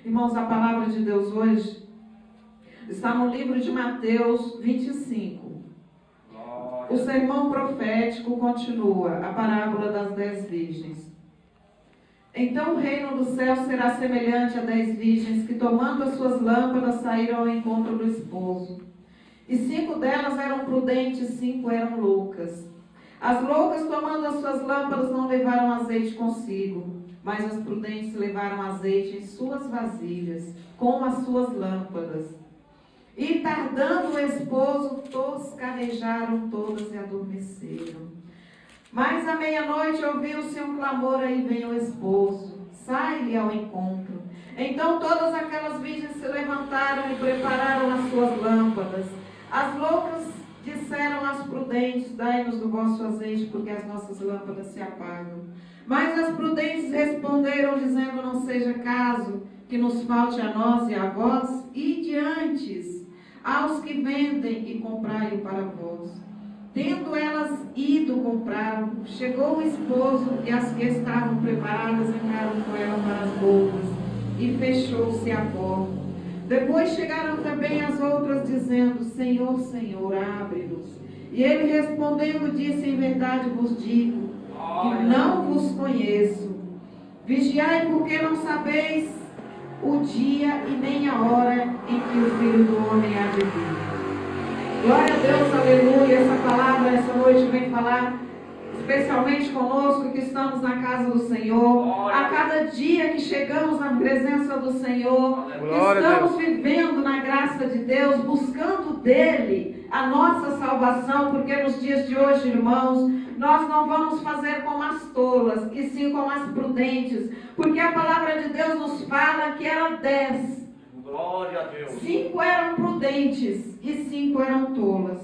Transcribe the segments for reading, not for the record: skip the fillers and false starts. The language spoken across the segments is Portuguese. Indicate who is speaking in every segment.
Speaker 1: Irmãos, a palavra de Deus hoje está no livro de Mateus 25. O sermão profético continua, a parábola das 10 virgens. Então o reino do céu será semelhante a 10 virgens que, tomando as suas lâmpadas, saíram ao encontro do esposo. E 5 delas eram prudentes, 5 eram loucas. As loucas, tomando as suas lâmpadas, não levaram azeite consigo, mas as prudentes levaram azeite em suas vasilhas, com as suas lâmpadas. E tardando o esposo, toscanejaram todas e adormeceram. Mas à meia-noite ouviu-se um clamor: aí vem o esposo, sai-lhe ao encontro. Então todas aquelas virgens se levantaram e prepararam as suas lâmpadas. As loucas disseram às prudentes: dai-nos do vosso azeite, porque as nossas lâmpadas se apagam. Mas as prudentes responderam, dizendo: não seja caso que nos falte a nós e a vós, ide antes aos que vendem e comprai-o para vós. Tendo elas ido comprar, chegou o esposo, e as que estavam preparadas entraram com ela para as bodas, e fechou-se a porta. Depois chegaram também as outras, dizendo: Senhor, Senhor, abre-nos. E ele respondendo disse: em verdade vos digo, que não vos conheço. Vigiai, porque não sabeis o dia e nem a hora em que o Filho do Homem há de vir. Glória a Deus, aleluia. Essa palavra, essa noite, vem falar especialmente conosco que estamos na casa do Senhor. A cada dia que chegamos na presença do Senhor, estamos vivendo na graça de Deus, buscando dele a nossa salvação, porque nos dias de hoje, irmãos, nós não vamos fazer como as tolas, e sim como as prudentes, porque a palavra de Deus nos fala que eram 10.
Speaker 2: Glória a Deus. 5
Speaker 1: eram prudentes e 5 eram tolas.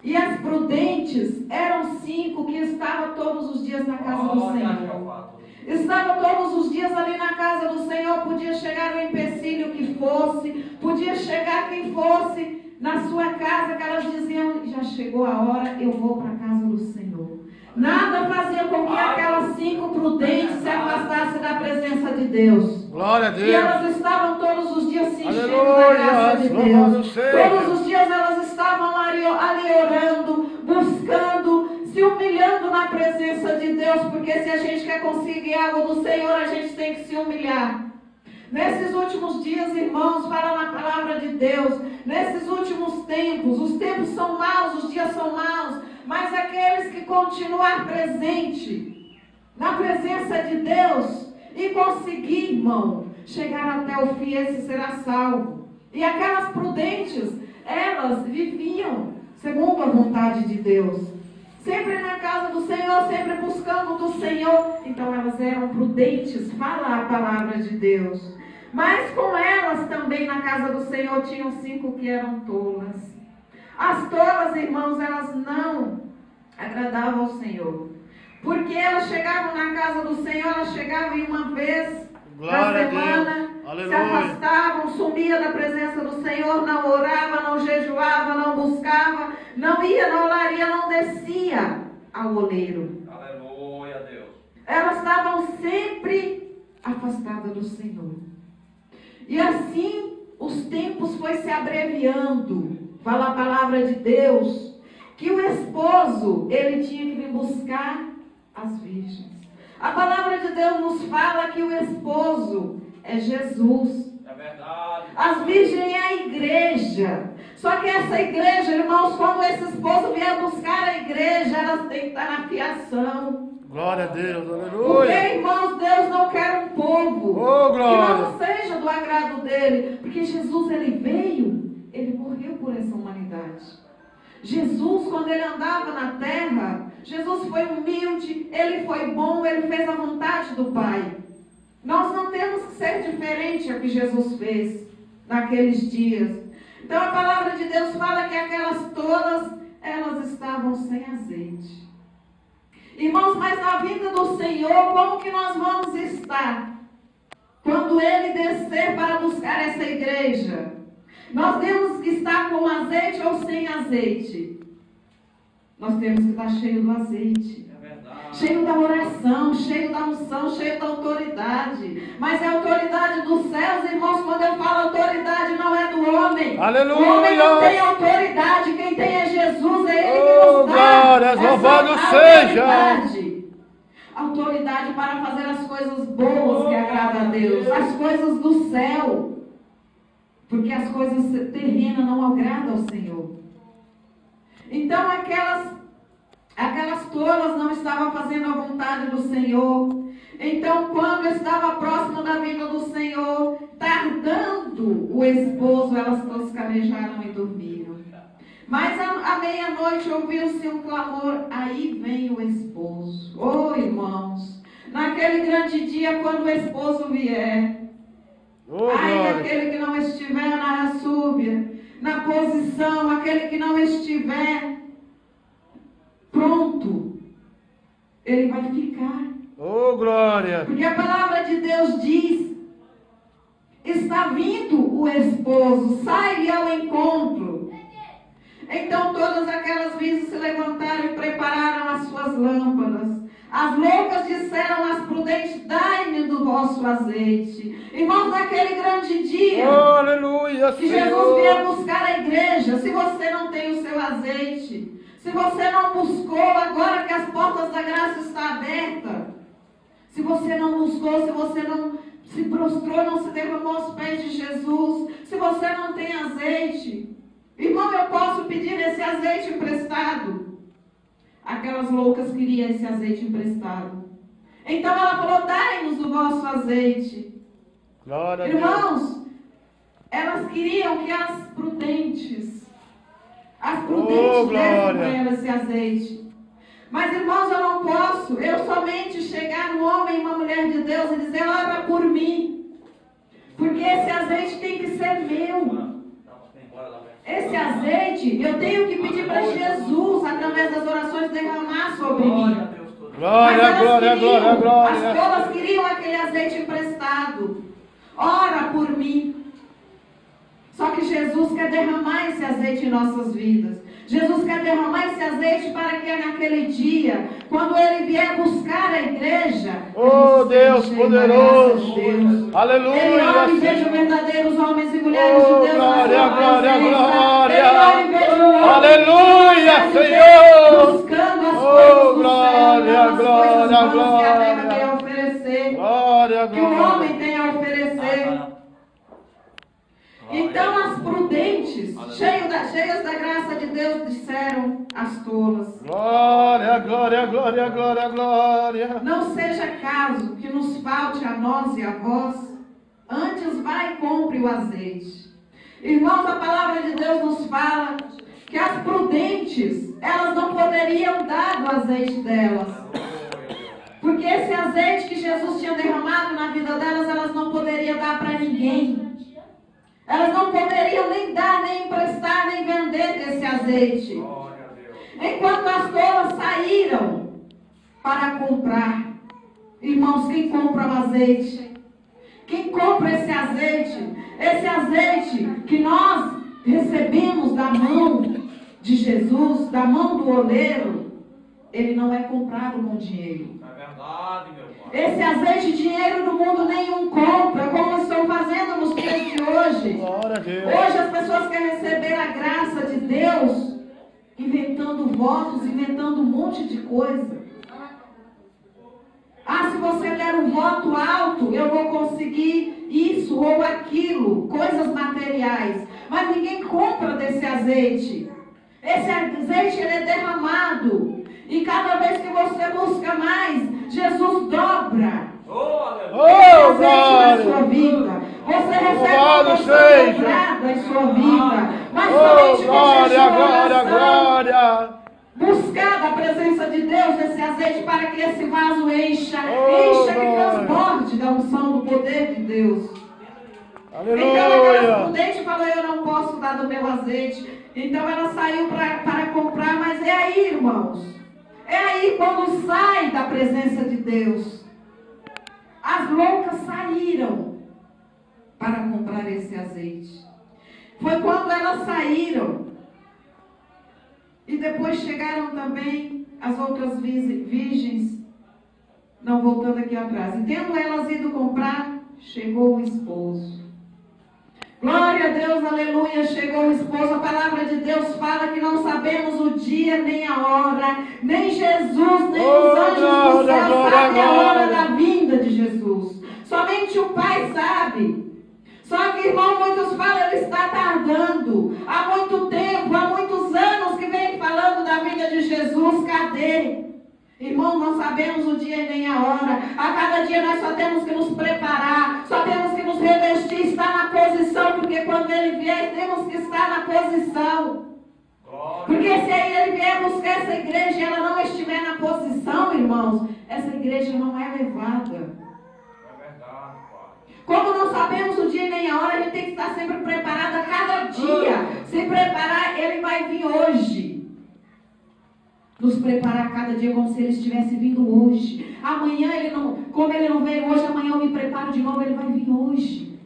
Speaker 1: E as prudentes eram 5 que estavam todos os dias na casa do Senhor. Estava todos os dias ali na casa do Senhor. Podia chegar o empecilho que fosse, podia chegar quem fosse na sua casa, que elas diziam: já chegou a hora, eu vou para a casa do Senhor. Nada fazia com que aquelas 5 prudentes se afastassem da presença de Deus.
Speaker 3: Glória a Deus.
Speaker 1: E elas estavam todos os dias se enchendo da graça de Deus. Todos os dias elas estavam ali orando, buscando, se humilhando na presença de Deus, porque se a gente quer conseguir algo do Senhor, a gente tem que se humilhar. Nesses últimos dias, irmãos, fala na palavra de Deus, nesses últimos tempos, os tempos são maus, os dias são maus, mas aqueles que continuar presente na presença de Deus e conseguir, irmão, chegar até o fim, esse será salvo. E aquelas prudentes, elas viviam segundo a vontade de Deus, sempre na casa do Senhor, sempre buscando do Senhor. Então elas eram prudentes, fala a palavra de Deus. Mas com elas também na casa do Senhor tinham 5 que eram tolas. As tolas, irmãos, elas não agradavam ao Senhor, porque elas chegavam na casa do Senhor, elas chegavam em uma vez na semana, se afastavam, sumiam da presença do Senhor, não orava, não jejuava, não buscava, não ia na olaria, não descia ao oleiro.
Speaker 2: Aleluia, Deus.
Speaker 1: Elas estavam sempre afastadas do Senhor. E assim os tempos foi se abreviando. Fala a palavra de Deus que o esposo, ele tinha que vir buscar as virgens. A palavra de Deus nos fala que o esposo é Jesus.
Speaker 2: É verdade.
Speaker 1: As virgens é a igreja. Só que essa igreja, irmãos, quando esse esposo vier buscar a igreja, elas têm que estar na fiação.
Speaker 3: Glória a Deus, aleluia.
Speaker 1: Porque, irmãos, Deus não quer um povo que não seja do agrado dele. Porque Jesus, ele veio, ele morreu por essa humanidade. Jesus, quando ele andava na terra, Jesus foi humilde, ele foi bom, ele fez a vontade do Pai. Nós não temos que ser diferente ao que Jesus fez naqueles dias. Então a palavra de Deus fala que aquelas todas, elas estavam sem azeite. Irmãos, mas na vinda do Senhor, como que nós vamos estar? Quando Ele descer para buscar essa igreja, nós temos que estar com azeite ou sem azeite? Nós temos que estar cheio do azeite. Cheio da oração, cheio da unção, cheio da autoridade. Mas é a autoridade dos céus homem.
Speaker 3: Aleluia.
Speaker 1: O homem não tem autoridade. Quem tem é Jesus, é Ele que
Speaker 3: Oh,
Speaker 1: nos dá
Speaker 3: glórias, louvado
Speaker 1: autoridade. Autoridade para fazer as coisas boas que agradam a Deus. As coisas do céu. Porque as coisas terrenas não agradam ao Senhor. Então aquelas tolas não estavam fazendo a vontade do Senhor. Então, quando estava próximo da vinda do Senhor, tardando o esposo, elas toscanejaram e dormiram. Mas à meia-noite ouviu-se um clamor, aí vem o esposo. Oh, irmãos, naquele grande dia, quando o esposo vier, ai daquele que não estiver na súbia, na posição, aquele que não estiver pronto, ele vai ficar.
Speaker 3: Oh, glória!
Speaker 1: Porque a palavra de Deus diz: está vindo o esposo, sai-lhe ao encontro. Então todas aquelas virgens se levantaram e prepararam as suas lâmpadas. As loucas disseram às prudentes: dai-me do vosso azeite. Irmãos, naquele grande dia,
Speaker 3: oh, aleluia,
Speaker 1: que Jesus vier buscar a igreja, se você não tem o seu azeite, se você não buscou agora que as portas da graça estão abertas, se você não buscou, se você não se prostrou, não se derramou aos pés de Jesus, se você não tem azeite, irmão, eu posso pedir esse azeite emprestado. Aquelas loucas queriam esse azeite emprestado. Então ela falou: dai-nos o vosso azeite.
Speaker 3: Glória
Speaker 1: irmãos, elas queriam que as prudentes dessem para elas esse azeite. Mas, irmãos, eu não posso, eu somente chegar no homem e uma mulher de Deus e dizer: ora por mim. Porque esse azeite tem que ser meu. Esse azeite, eu tenho que pedir para Jesus, através das orações, derramar sobre mim.
Speaker 3: Glória, glória, glória, glória.
Speaker 1: As tolas queriam aquele azeite emprestado. Ora por mim. Só que Jesus quer derramar esse azeite em nossas vidas. Jesus quer derramar esse azeite para que naquele dia, quando Ele vier buscar a igreja,
Speaker 3: oh Deus poderoso,
Speaker 1: Deus.
Speaker 3: aleluia,
Speaker 1: Ele olha e veja verdadeiros homens e mulheres
Speaker 3: oh,
Speaker 1: de Deus.
Speaker 3: Glória, glória, glória,
Speaker 1: aleluia,
Speaker 3: Senhor,
Speaker 1: buscando as
Speaker 3: oh,
Speaker 1: coisas
Speaker 3: glória,
Speaker 1: do céu,
Speaker 3: glória,
Speaker 1: as coisas que a terra
Speaker 3: glória,
Speaker 1: tem a oferecer,
Speaker 3: glória,
Speaker 1: que o
Speaker 3: glória.
Speaker 1: homem tem a oferecer. Então as prudentes, cheias da graça de Deus, disseram às tolas:
Speaker 3: glória, glória, glória, glória, glória.
Speaker 1: não seja caso que nos falte a nós e a vós, antes vai e compre o azeite. Irmãos, a palavra de Deus nos fala que as prudentes, elas não poderiam dar do azeite delas. Porque esse azeite que Jesus tinha derramado na vida delas, elas não poderiam dar para ninguém. Elas não poderiam nem dar, nem emprestar, nem vender desse azeite. Enquanto as tolas saíram para comprar. Irmãos, quem compra o azeite? Quem compra esse azeite? Esse azeite que nós recebemos da mão de Jesus, da mão do oleiro, ele não é comprado com dinheiro.
Speaker 2: É verdade, meu pai.
Speaker 1: Esse azeite, dinheiro no mundo nenhum compra, como estão fazendo nos dias de hoje.
Speaker 3: Glória a Deus.
Speaker 1: Hoje as pessoas querem receber a graça de Deus, inventando votos, inventando um monte de coisa. Ah, se você der um voto alto, eu vou conseguir isso ou aquilo, coisas materiais. Mas ninguém compra desse azeite. Esse azeite, ele é derramado. E cada vez que você busca mais, Jesus dobra.
Speaker 3: Oh,
Speaker 1: na sua vida. Você recebe uma porção dobrada em sua vida. Mas somente
Speaker 3: glória, glória, glória.
Speaker 1: Buscar da presença de Deus esse azeite para que esse vaso encha, que transborde da unção do poder de Deus.
Speaker 3: Aleluia.
Speaker 1: Então aquela prudente falou: eu não posso dar do meu azeite. Então ela saiu para comprar, mas é aí, irmãos. É aí quando sai da presença de Deus. As loucas saíram para comprar esse azeite. Foi quando elas saíram. E depois chegaram também as outras virgens. Não, voltando aqui atrás. E tendo elas ido comprar, chegou o esposo. Glória Glória a Deus, aleluia, chegou o esposo. A palavra de Deus fala que não sabemos o dia nem a hora, nem Jesus, nem os anjos do céu sabem a hora da vinda de Jesus. Somente o Pai sabe. Só que, irmão, muitos falam, ele está tardando. Há muito tempo, há muitos anos que vem falando da vinda de Jesus. Cadê? Irmão, não sabemos o dia e nem a hora. A cada dia nós só temos que nos preparar, só temos que nos revestir, estar na posição, porque quando ele vier, temos que estar na posição. Porque se aí ele vier buscar essa igreja e ela não estiver na posição, irmãos, essa igreja não é levada. Como não sabemos o dia nem a hora, a gente tem que estar sempre preparado a cada dia. Se preparar, ele vai vir hoje. Nos preparar a cada dia como se ele estivesse vindo hoje. Amanhã ele não, como ele não veio hoje, amanhã eu me preparo de novo, ele vai vir hoje.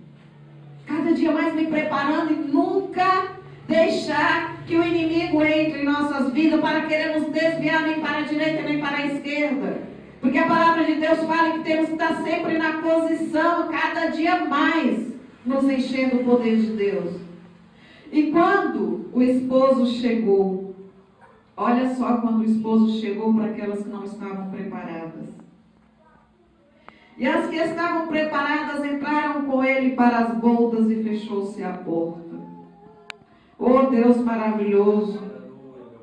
Speaker 1: Cada dia mais me preparando e nunca deixar que o inimigo entre em nossas vidas para querer nos desviar nem para a direita nem para a esquerda. Porque a palavra de Deus fala que temos que estar sempre na posição, cada dia mais, nos enchendo do poder de Deus. E quando o esposo chegou, olha só quando o esposo chegou para aquelas que não estavam preparadas. E as que estavam preparadas entraram com ele para as boldas e fechou-se a porta. Oh Deus maravilhoso,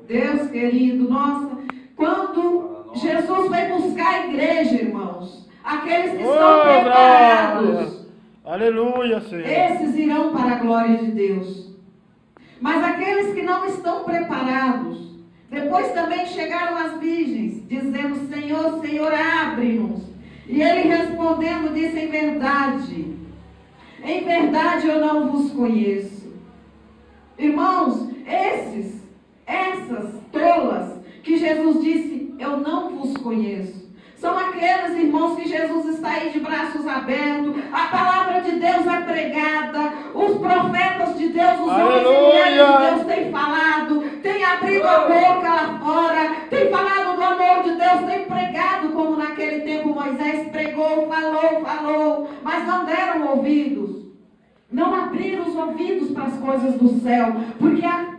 Speaker 1: Deus querido, nossa, quando Jesus vai buscar a igreja, irmãos, aqueles que estão preparados,
Speaker 3: glória. Aleluia, Senhor.
Speaker 1: Esses irão para a glória de Deus. Mas aqueles que não estão preparados, depois também chegaram as virgens, dizendo: Senhor, Senhor, abre-nos. E ele respondendo disse: em verdade eu não vos conheço. Irmãos, essas tolas que Jesus disse: eu não vos conheço, são aqueles irmãos que Jesus está aí de braços abertos, a palavra de Deus é pregada, os profetas de Deus, os homens e mulheres de Deus têm falado, têm abrido a boca lá fora, têm falado do amor de Deus, têm pregado como naquele tempo Moisés pregou, falou, mas não deram ouvidos, não abriram os ouvidos para as coisas do céu, porque a